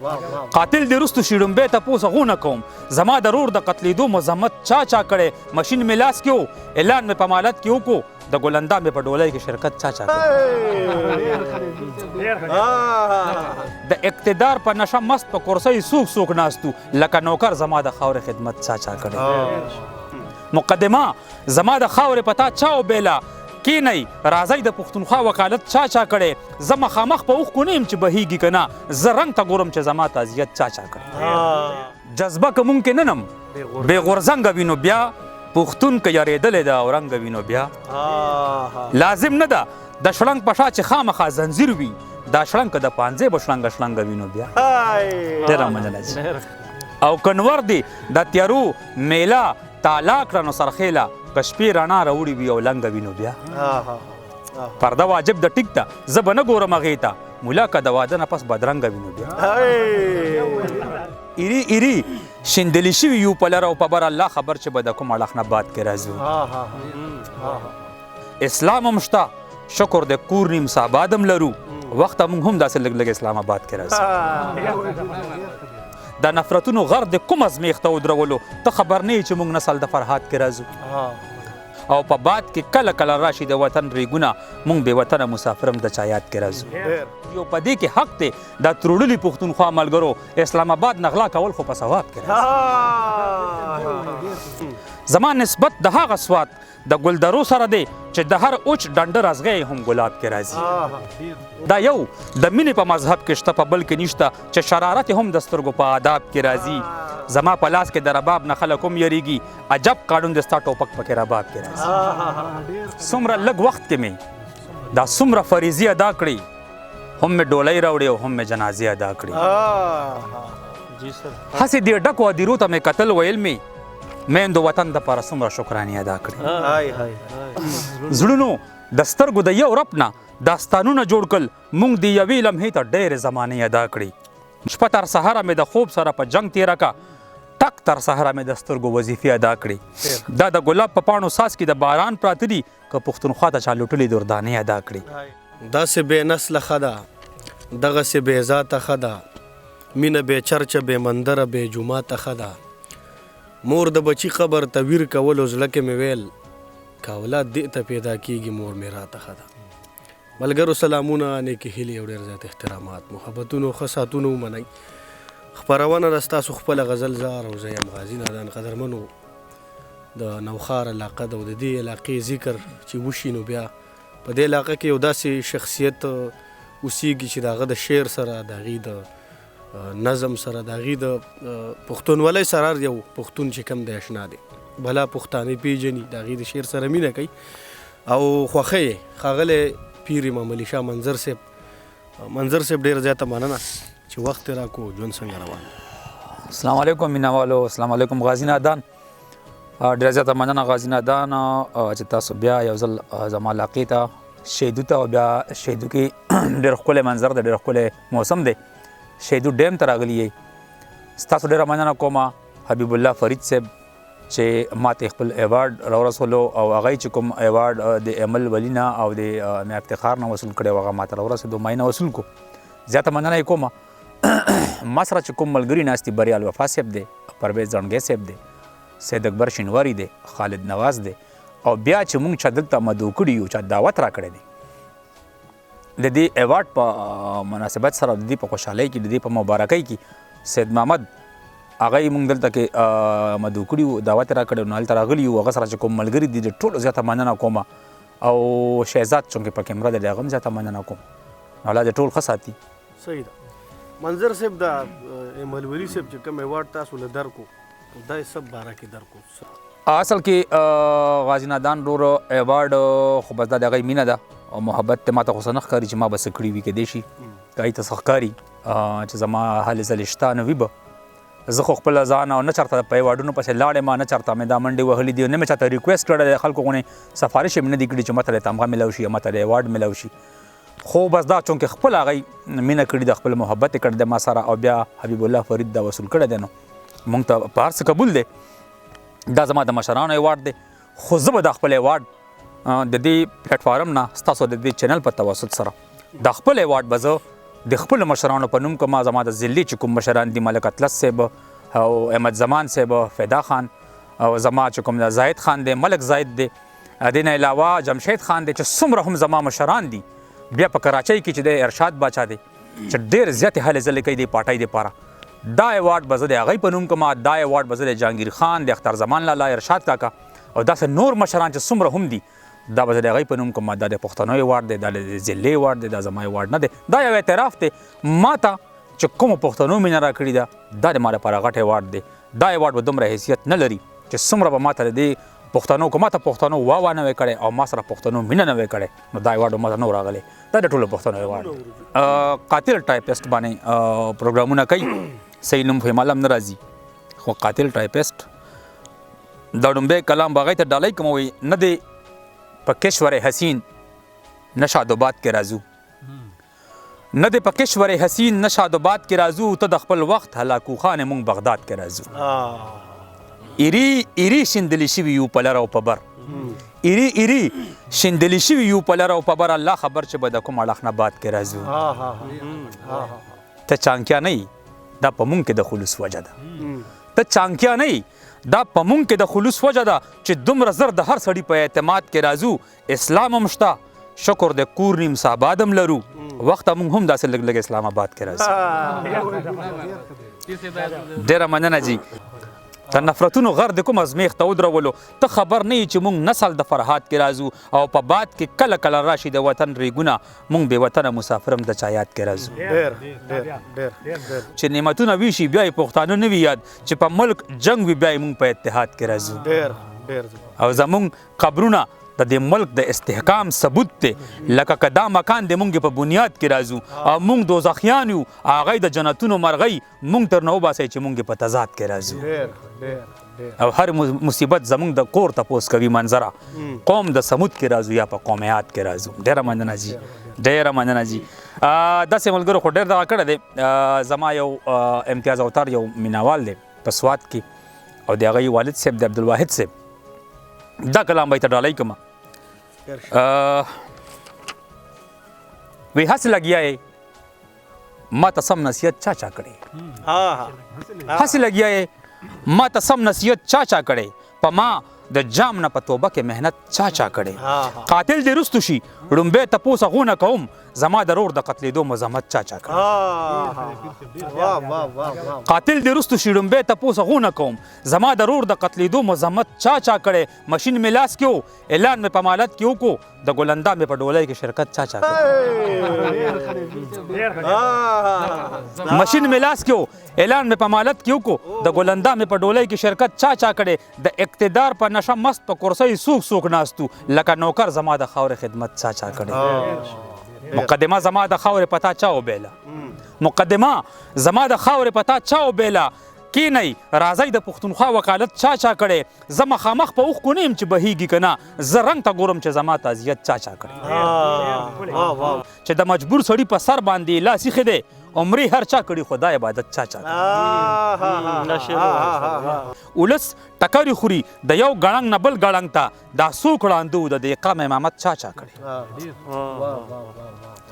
قاتل دې رستو شي ډومبی تپوس غونه کوم زما د رور د قتلېدو مذمت چا کړی مشین مې لاس کې و اعلان مې په امالت کې وکړو د ګلندا مې په ډولۍ کې شرکت چا کړی د اقتدار په نشه مست په کرسۍ څوک ناستو لکه نوکر زما د خاورې خدمت چا کړی مقدمه زما د خاورې په تا چا وبیله کینئ راځئ د پښتونخوا وکالت چا کړی زه مخامخ په اوښکو نه یم چې بهیږي که نه زه رنګ ته ګورم چې زما تعزیت چا کړی جذبه که مونږ کې ننم بې غورځنګه وینو بیا پښتون که یارېدلی ده او رنګه وینو بیا لازم نه ده د شړنګ په شا چې خامخا زنځیر وي دا شړنګ که د پانځې به شړنګه وینو بیا ډېره مننه او کنور دی د تیارو میله تالا کړه نو سرخیله که شپې رڼا راوړي وي او لنګه وینو بیا پرده واجب د ټیک ته زه به نه ګورم هغې ته مولا که د واده نه پس بدرنګه وینو بیا ایري شیندلي شوي یو په لر او په بر الله خبر چې به د کوم اړخ نه باد کې راځو اسلام هم شته شکر د کور نیم ساباد هم لرو وخت موږ هم داسې لږ اسلام آباد کې راځو د نفرتونو غر د کوم ازمیښته ودرولو ته خبر نه یې چې موږ نسل د فرهاد کې راځو او په باد کې کله کله راشي د وطن ریګونه موږ بې وطنه مسافر هم د چا یاد کې راځو یو په دې کې حق دی دا تروړلي پښتونخوا ملګرو اسلام آباد نغلا کول خو په ثواب کې راځي زما نسبت د هغه سوات د ګلدرو سره دی چې د هر اوچ ډنډر ازغی هم ګلاب کې راځي دا یو د مینې په مذهب کې شته په بل کې نشته چې شرارت هم د سترګو په آداب کې راځي زما په لاس کې د رباب نه خلک هم یریږي عجب قانون د ستا ټوپک پکې رباب کې راځي څومره لږ وخت کې مې دا څومره فریضي ادا کړي هم مې ډولۍ راوړې او هم مې جنازې ادا کړي هسې دې ډکو ادیرو ته مې کتل ویل مې میندو وطن دپاره څومره شکرانې ادا کړي زړونو د سترګو د یو رب نه داستانونه جوړ کړل موږ د یوې لمحې ته ډېرې زمانې ادا کړي شپه تر سهاره مې د خوب سره په جنګ تېره کا ټک تر سهاره مې د سترګو وظیفې ادا کړي دا د ګلاب په پاڼو ساس کې د باران پراته دي که پښتونخوا ته چا لوټلې دردانې ادا کړي داسې بې نسله ښه ده دغسې بې ذاته ښه ده مینه بې چرچه بې مندره بې جوماته ښه ده مور د بچی قبر ته ویر کولو زړه کې مې ویل که اولاد دې ته پیدا کېږي مور مې راته ښه ده ملګرو سلامونه نیکې هیلې او ډېر زیات احترامات محبتونو ښه ساعتونه ومنئ خپرونه ده ستاسو خپله غزل زار او زه یم غازي نادان قدرمنو د نوښار علاقه ده او د دې علاقې ذکر چې وشي نو بیا په دې علاقه کې یو داسې شخصیت اوسیږي چې د هغه د شعر سره د هغې د نظم سره د هغې د پښتونولۍ سره یو پښتون چې کم دی اشنا دی بلا پښتانه پیژني د هغې د شعر سره مینه کوي او خوښه یې ښاغلی پیر امام علي شاه منظر صاحب ډېره زیاته مننه چې وخت یې راکړو ژوند څنګه روان السلام علیکم مینهوالو السلام علیکم غازي نادان ډېره زیاته مننه غازي نادان چې تاسو بیا یو ځل زما علاقې ته شیدو ته او بیا شیدو کې ډېر ښکلی منظر دی ډېر ښکلی موسم دی شیدو ډیم ته راغلی یئ ستاسو ډېره مننه کومه حبیب الله فرید صاحب چې ماته خپل ایوارډ راورسولو او هغه چې کوم ایوارډ د عمل ولی نه او د مې افتخار نه وصول کړی هغه ماته راورسېدو ما یې نه وصول کو زیاته مننه یې کومه ما سره چې کوم ملګري ناست دي بریال وفا صاحب دی پرویز ځڼګی صاحب دی سید اکبر شینواري دی خالد نواز دی او بیا چې موږ چا دلته مدعو کړي یو چا دعوت راکړی دی د دې ایوارډ په مناسبت سره د دې په خوشحالۍ کې د دې په مبارکۍ کې سید محمد هغه یې موږ دلته کې مدعو کړي وو دعوت یې راکړی نو هلته راغلي یو هغه سره چې کوم ملګري دي د ټولو زیاته مننه کومه او شهزاد چونکې په کیمره دی د هغه هم زیاته مننه کوم نو الله دې ټول ښه ساتي صحیح ده منظر صاحب د امل ولی صاحب چې کوم ایوارډ تاسو له درکو دا یې سب باره کې درکو اصل کې غازي نادان ډور ایوارډ خو بس دا د هغې مینه ده او محبت ته ماته خو څه نه ښکاري چې ما به څه کړي وي کیدای شي که هغې ته څه ښکاري چې زما هلې ځلې شته نه وي به زه خو خپله ځان او نه چېرته په ایوارډونو پسې لاړې ما نه چېرته مې دا منډې وهلي دي نه مې چاته ریکویسټ کړی دی خلکو غونې سفارش یې مې نه دي کړي چې ماته د تمغه میلاو شي یا ماته د ایوارډ میلاو شي خو بس دا چونکې خپل هغې مینه کړي ده خپل محبت یې کړی دی ما سره او بیا حبیب الله فرید دا وصول کړی دی نو مونږ ته په هر څه قبول دی دا زما د مشرانو ایوارډ دی خو زه به دا خپل ایوارډ د دې پلیټفارم نه ستاسو د دې چینل په توسط سره دا خپل ایوارډ به زه د خپل مشرانو په نوم کوم زما د ضلعې چې کوم مشران دي ملک اطلس صاحب او احمد زمان صاحب فدا خان او زما چې کوم زاهد خان دی ملک زاهد دی دې نه علاوه جمشید خان دی چې څومره هم زما مشران دي بیا په کراچۍ کې چې د ارشاد باچا دی چې ډېر زیاتې هلې ځلې کوي د پارټۍ دپاره دا ایوارډ به زه د هغوی په نوم کوم دا ایوارډ به زه د جهانګیر خان د اختر زمان لالا ارشاد کاکا او داسې نور مشران چې څومره هم دي دا به زه د هغوی په نوم کوم دا د پښتنو ایوارډ دی دا د ضلعې ایوارډ دی دا زما ایوارډ نه دی دا یو اعتراف دی ما ته چې کومو پښتنو مینه راکړې ده دا د ما لپاره غټ ایوارډ دی دا ایوارډ به دومره حیثیت نه لري چې څومره به ما ته د دې پښتنو که ما ته پښتنو واه نه وی کړی او ما سره پښتنو مینه نه وی کړی نو دا ایوارډ ما ته نه راغلی دا د ټولو پښتنو ایوارډ قاتل ټایپسټ باندې پروګرامونه کوي صحیح نوم خو معلوم نه راځي خو قاتل ټایپسټ دا ډومبی کلام به هغوی ته ډالۍ کوم وایي نه دی په کشور حسین نه شادوباد کې رازو نه دی په کشور حسین نه شادوباد کې رازو ته د خپل وخت هلاکو خان مونږ بغداد کې رازو ایری شندلی شوي یو په لر او په بر ایری شندلی شوي یو په لر او په بر الله خبر چې به د کوم اړخ نه باد کې رازو ته چانکیا نه دا په مونږ کې د خلوص وجه ده ته چانکیا نه دا په مونږ کې د خلوص وجه ده چې دومره زر د هر سړي په اعتماد کې رازو اسلام هم شته شکر د کور نیم ساباد هم لرو وخت مونږ هم داسې لږ لږ اسلام آباد کې رازو ډېره مننه جی د نفرتونو غر د کوم ازمیخ ته ودرولو ته خبر نه چې مونږ نسل د فرهاد کې رازو او په باد کې کله کله راشي د وطن ریګونه مونږ بې وطنه مسافرم د چا یاد کې رازو چې نعمتونه ویشي بیا یې پښتانه نه وي یاد چې په ملک جنګ وي بیا یې مونږ په اتحاد کې رازو او زمونږ قبرونه د دې ملک د استحکام ثبوت دی لکه که دا مکان د مونږ په بنیاد کې رازو او مونږ دوزخیان یو هغوی د جنتونو مرغۍ مونږ تر نه وباسئ چې مونږ په تضاد کې رازو او هر مصیبت زمونږ د کور تپوس کوي منظره قوم د سمود کې رازو یا په قومیات کې رازو ډېره مننه جی ډېره مننه جی داسې ملګرو خو ډېر دغه کړی دی زما یو امتیاز اوتار یو میناوال دی په سوات کې او د هغوی والد صاحب د عبدالواحد صاحب دا کلام به یې ته ډالۍ کړم وی هڅ لګیا یې ما ته سم نصیحت چا کړی هڅ لګیا یې ما ته سم نصیحت چا کړی په ما د جام نه په توبه کې محنت چا کړی قاتل دې رستو شي ړومبی تپوس هغونه کوم زما د رور د قتلېدو مزاحمت چا کړی قاتل دې رستو شي ړومبی تپوس هغونه کوم زما د رور د قتلېدو مزاحمت چا کړی مشین مې لاس کې و اعلان مې په مالت کې وکړو د ګلندا مې په ډولۍ کې شرکت چا کړی مشین مې لاس کې و اعلان مې په مالت کې وکړو د ګلندا مې په ډولۍ کې شرکت چا کړی د اقتدار په نشه مست په کرسۍ څوک ناستو لکه نوکر زما د خاورې خدمت چا کړی مقدمه زما د خاورې پتا چا وبیله مقدمه زما د خاورې پتا چا وبیله کینئ راځئ د پښتونخوا وکالت چا کړی زه مخامخ په اوښکو نه یم چې بهیږي که نه زه رنګ ته ګورم چې زما تعزیت چا کړی چې د مجبور سړي په سر باندې لاس ایښی دی عمرې هر چا کړي خو دا عبادت چا کړی ولس ټکرې خوري د یو ګړنګ نه بل ګړنګ ته دا څوک ړانده و د دې قام امامت چا کړی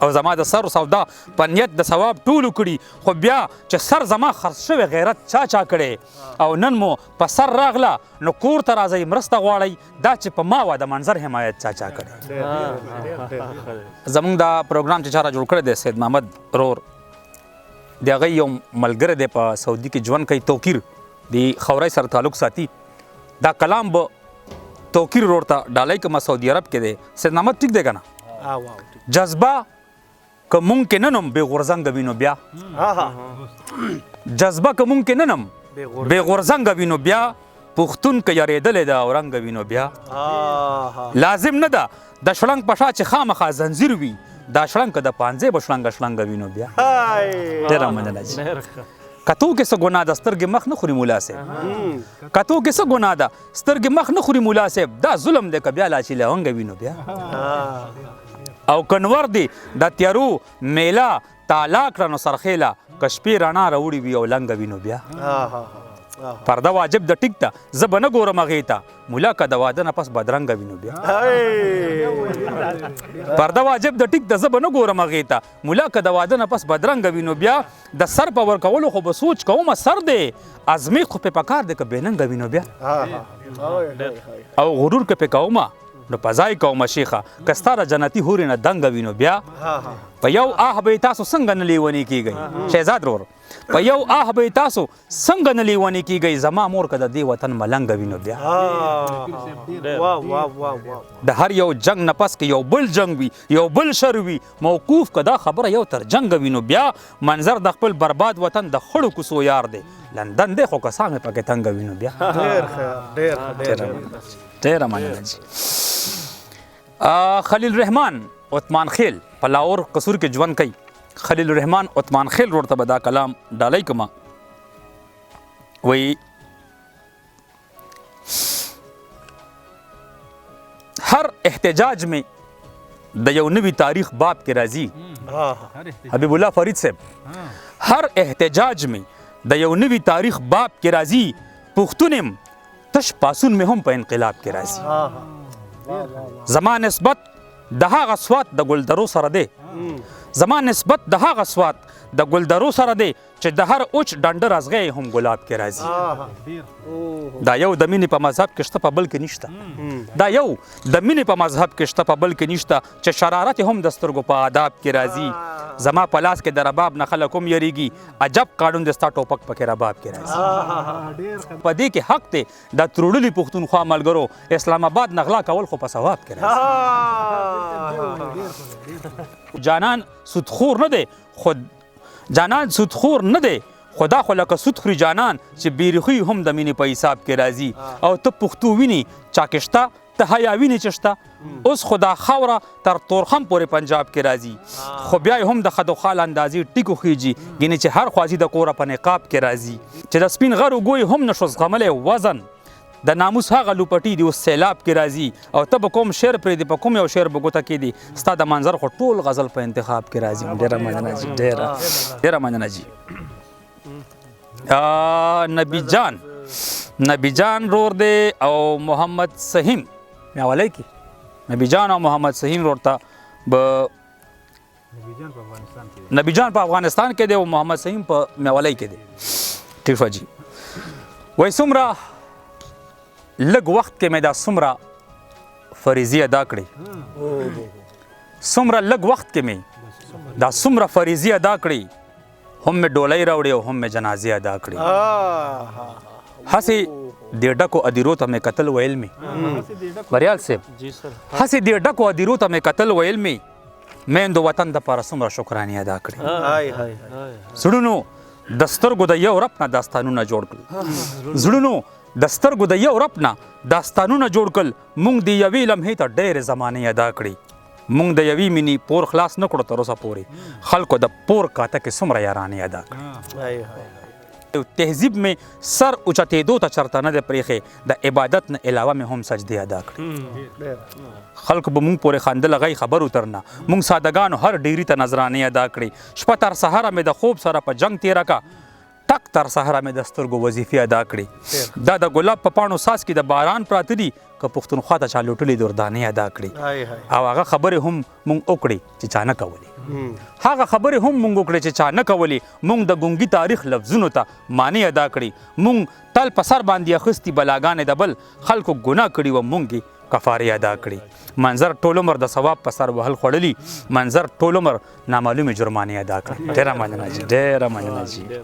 او زما د سر سودا په نیت د ثواب ټولو کړي خو بیا چې سر زما خرڅ شوی غیرت چا کړی او نن مو په سر راغله نو کور ته راځئ مرسته غواړئ دا چې په ما وه د منظر حمایت چا کړی زمونږ دا پروګرام چې چا را جوړ کړی دی سید محمد رور د هغوی یو ملګری دی په سعودي کې ژوند کوي توقیر د خورۍ سره تعلق ساتي دا کلام به توقیر رور ته ډالۍ کومه سعودي عرب کې دی سید محمد ټیک دی که نه جذبه که مونږ کې ننم بې غورځنګه وینو بیا جذبه که مونږ کې ننم بې غورځنګه وینو بیا پښتون که یارېدلی ده او رنګه وینو بیا لازم نه ده د شړنګ په شا چې خامخا زنځیر وي دا شړنګ که د پانځې به شړنګه وینو بیا ډېره مننه جي کتو کې څه ګناه ده سترګې مخ نه خوري ملا صاحب کتو کې څه ګناه ده سترګې مخ نه خوري ملا صاحب دا ظلم دی که بیا لا چې لونګه وینو بیا او کنور دی د تیارو میله تالا کړه نو سرخیله که شپې رڼا راوړي وي او لنګه وینو بیا پرده واجب د ټیک ته زه به نه ګورم هغې ته ملا که د واده نه پس بدرنګه وینو بیا پرده واجب د ټیک ته زه به نه ګورم هغې ته ملا که د واده نه پس بدرنګه وینو بیا د سر په ورکولو خو به سوچ کومه سر دی ازمیښت خو پې پکار دی که بېننګه وینو بیا او غرور که پې کومه نو په ځای کومه شیخه که ستا د جنتي هورې نه دنګه وینو بیا په یو آه به یې تاسو څنګه نه لیونی کیږئ شهزاد ورور په یو آه به یې تاسو څنګه نه لیونی کیږئ زما مور که د دې وطن ملنګه وینو بیا د هر یو جنگ نه پس که یو بل جنگ وي یو بل شر وي موقوف که دا خبره یو تر جنګه وینو بیا منظر د خپل برباد وطن د خړو کوڅو یار دی لندن دی خو کسان مې پکې تنګه وینو بیا ډېره مننه جي خلیل الرحمن عثمان خیل په لاهور قصور کې ژوند کوي خلیل الرحمن عثمان خیل ورته به دا کلام ډالۍ کما وی هر احتجاج میں د یو نوی تاریخ باب کې راځي حبیب الله فرید صاحب هر احتجاج میں د یو نوی تاریخ باب کې راځي پښتونم تش پاسون میں هم په انقلاب کې راځي زما نسبت د هغه سوات د ګلدرو سره دی زما نسبت د هغه سوات د ګلدرو سره دی چې د هر اوچ ډنډر ازغی هم ګلاب کې راځي دا یو د مینې په مذهب کې شته په بل کې نشته دا یو د مینې په مذهب کې شته په بل کې نشته چې شرارت هم د سترګو په آداب کې راځي زما په لاس کې د رباب نه خلک هم یریږي عجب قانون د ستا ټوپک پکې رباب کې راځي په دې کې حق دی د تروړلي پښتونخوا ملګرو اسلام آباد نه غلا کول خو په ثواب کې راځي جانان سودخور نه دی خود جانان سودخور نه دی خدا خو لکه سود خوري جانان چې بیرخي هم د مینې په حساب کې راځي او ته پښتو ویني چاکشته ته حیا ویني چې شته اوس خدا خاوره تر تورخم پورې پنجاب کې راځي خو بیا هم د خدو خال اندازې ټیکو خیږي ګینې چې هر خوازي د کوره په نقاب کې راځي چې د سپین غرو ګوی هم نشو زغملی وزن د ناموس هغه لوپټي دی اوس سیلاب کې راځي او ته به کوم شعر پرېږدي په کوم یو شعر به ګوته کېدي ستا د منظر خو ټول غزل په انتخاب کې راځي ډېره مننه جي ډېره مننه جي نبی جان رور دی او محمد سهیم میاولی کې نبی جان او محمد سهیم رور ته نبی جان په افغانستان کې دی او محمد سهیم په میاولی کې دی ټیک جی وای څومره لږ وخت کې مې دا څومره فریضې ادا کړې څومره لږ وخت کې مې دا څومره فریضې ادا کړې هم مې ډولۍ راوړې او هم مې جنازې ادا کړې هسې دې ډکو ادیرو ته مې کتل ویل مې بریال صاحب هسې دې ډکو ادیرو ته مې کتل ویل مې میندو وطن دپاره څومره شکرانې ادا کړې زړونو د سترګو د یو رب نه داستانونه جوړ کړل زړونو د سترګو د یو رب نه داستانونه جوړ کړل موږ د یوې لمحې ته ډېرې زمانې ادا کړې موږ د یوې مینې پور خلاص نه کړو تر اوسه پورې خلکو د پور کاته کې څومره یارانې ادا کړې تهذیب میں سر اوچتېدو ته چرته نه دی پرېښې د عبادت نه علاوه مې هم سجدې ادا کړې خلکو به موږ پورې خندل هغه خبرو تر نه موږ سادهګانو هر ډیري ته نظرانې ادا کړې شپه تر سهاره مې د خوب سره په جنګ تېره کا ټک تر سهاره مې د سترګو وظیفې ادا کړې دا د ګلاب په پاڼو ساس کې د باران پراته دي که پښتونخوا ته چا لوټلې دردانې ادا کړې او هغه خبرې هم موږ وکړې چې چا نه کولې هغه خبرې هم موږ وکړې چې چا نه کولې موږ د ګونګي تاریخ لفظونو ته معنی ادا کړې موږ تل په سر باندې اخیستي بلاګانې د بل خلکو ګناه کړي وه موږ کفارې ادا کړي منظر ټول عمر د ثواب په سر وهل خوړلي منظر ټول عمر نامعلومې جرمانې ادا کړي ډېره مننه جي